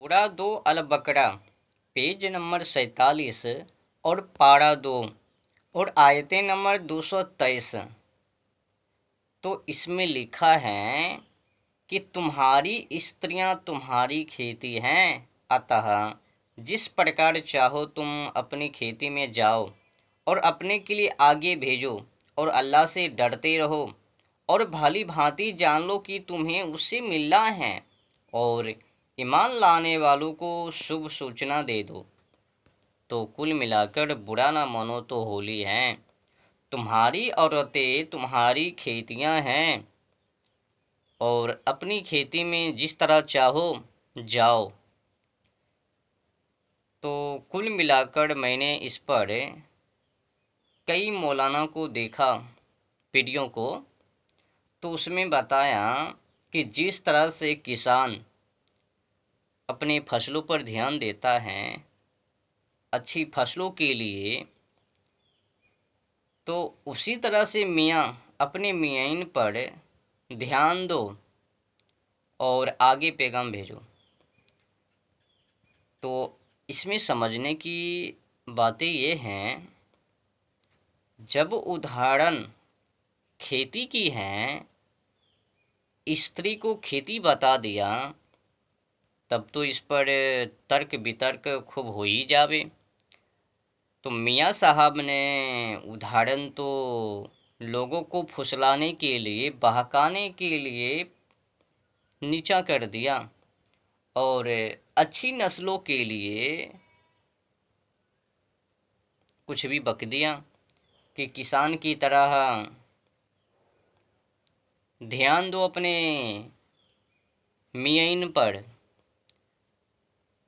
सूरा 2 अल बकरा page number 47 और पारा 2 और आयतें नंबर 223। तो इसमें लिखा है कि तुम्हारी स्त्रियां तुम्हारी खेती हैं, अतः जिस प्रकार चाहो तुम अपनी खेती में जाओ और अपने के लिए आगे भेजो और अल्लाह से डरते रहो और भली भांति जान लो कि तुम्हें उससे मिलना है और ईमान लाने वालों को शुभ सूचना दे दो। तो कुल मिलाकर बुरा ना मानो तो होली है। तुम्हारी औरतें तुम्हारी खेतियां हैं और अपनी खेती में जिस तरह चाहो जाओ। तो कुल मिलाकर मैंने इस पर कई मौलाना को देखा वीडियो को, तो उसमें बताया कि जिस तरह से किसान अपने फसलों पर ध्यान देता है अच्छी फसलों के लिए, तो उसी तरह से मियाँ अपने मियाइन पर ध्यान दो और आगे पैगाम भेजो। तो इसमें समझने की बातें ये हैं, जब उदाहरण खेती की है, स्त्री को खेती बता दिया, तब तो इस पर तर्क वितर्क खूब हो ही जावे। तो मियाँ साहब ने उदाहरण तो लोगों को फुसलाने के लिए, बहकाने के लिए नीचा कर दिया और अच्छी नस्लों के लिए कुछ भी बक दिया कि किसान की तरह ध्यान दो अपने मियाइन पर।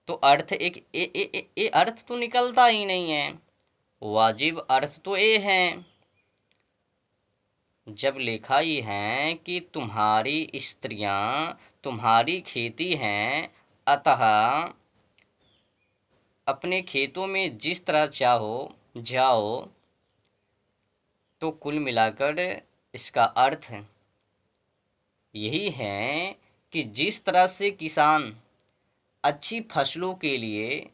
तो अर्थ एक ए अर्थ तो निकलता ही नहीं है। वाजिब अर्थ तो ये है, जब लिखा ही है कि तुम्हारी स्त्रियां तुम्हारी खेती हैं, अतः अपने खेतों में जिस तरह चाहो जाओ। तो कुल मिलाकर इसका अर्थ यही है कि जिस तरह से किसान अच्छी फसलों के लिए,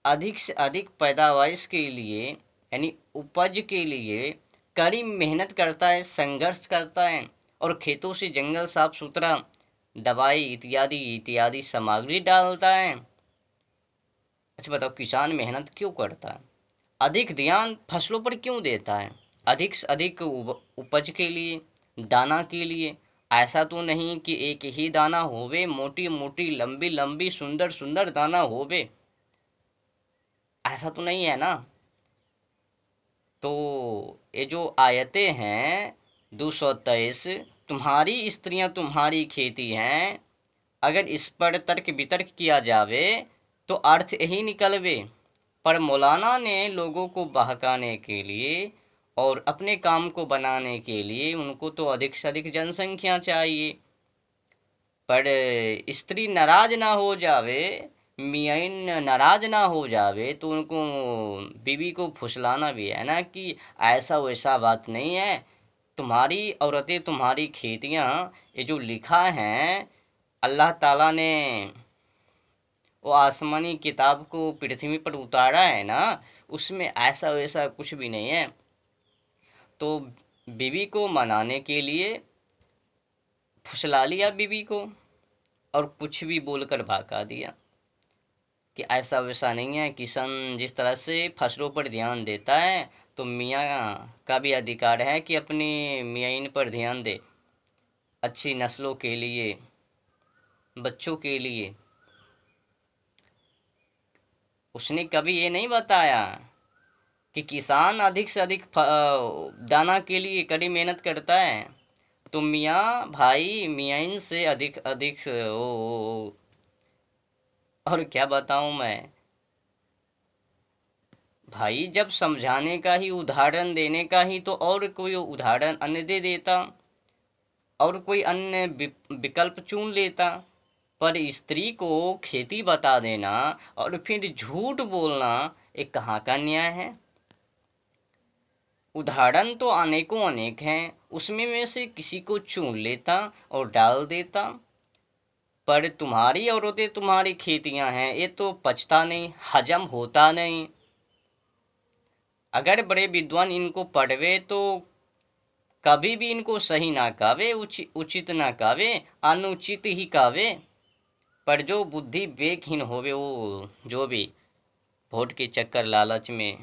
अधिक से अधिक पैदावार के लिए यानी उपज के लिए कड़ी मेहनत करता है, संघर्ष करता है और खेतों से जंगल साफ सुथरा, दवाई इत्यादि इत्यादि सामग्री डालता है। अच्छा बताओ, किसान मेहनत क्यों करता है? अधिक ध्यान फसलों पर क्यों देता है? अधिक से अधिक उपज के लिए, दाना के लिए। ऐसा तो नहीं कि एक ही दाना होवे, मोटी मोटी लंबी लंबी सुंदर सुंदर दाना होवे, ऐसा तो नहीं है ना। तो ये जो आयतें हैं 223, तुम्हारी स्त्रियां तुम्हारी खेती हैं, अगर इस पर तर्क वितर्क किया जावे तो अर्थ यही निकलवे। पर मौलाना ने लोगों को बहकाने के लिए और अपने काम को बनाने के लिए, उनको तो अधिक से अधिक जनसंख्या चाहिए। पर स्त्री नाराज ना हो जावे, मियाइन नाराज ना हो जावे, तो उनको बीवी को फुसलाना भी है ना कि ऐसा वैसा बात नहीं है, तुम्हारी औरतें तुम्हारी खेतियां। ये जो लिखा है अल्लाह ताला ने वो आसमानी किताब को पृथ्वी पर उतारा है ना, उसमें ऐसा वैसा कुछ भी नहीं है। तो बीवी को मनाने के लिए फुसला लिया बीवी को और कुछ भी बोलकर भगा दिया कि ऐसा वैसा नहीं है। किसान जिस तरह से फसलों पर ध्यान देता है, तो मियाँ का भी अधिकार है कि अपनी मियाइन पर ध्यान दे, अच्छी नस्लों के लिए, बच्चों के लिए। उसने कभी ये नहीं बताया कि किसान अधिक से अधिक दाना के लिए कड़ी मेहनत करता है, तो मियाँ भाई मियाइन से अधिक अधिक और क्या बताऊं मैं भाई। जब समझाने का ही, उदाहरण देने का ही, तो और कोई उदाहरण अन्य दे देता और कोई अन्य विकल्प चुन लेता। पर स्त्री को खेती बता देना और फिर झूठ बोलना, एक कहाँ का न्याय है? उदाहरण तो अनेकों अनेक हैं, उसमें में से किसी को चुन लेता और डाल देता। पर तुम्हारी औरतें तुम्हारी खेतियां हैं, ये तो पचता नहीं, हजम होता नहीं। अगर बड़े विद्वान इनको पढ़वे तो कभी भी इनको सही ना कावे, उचित ना कावे, अनुचित ही कावे। पर जो बुद्धि विवेकहीन होवे, वो जो भी वोट के चक्कर लालच में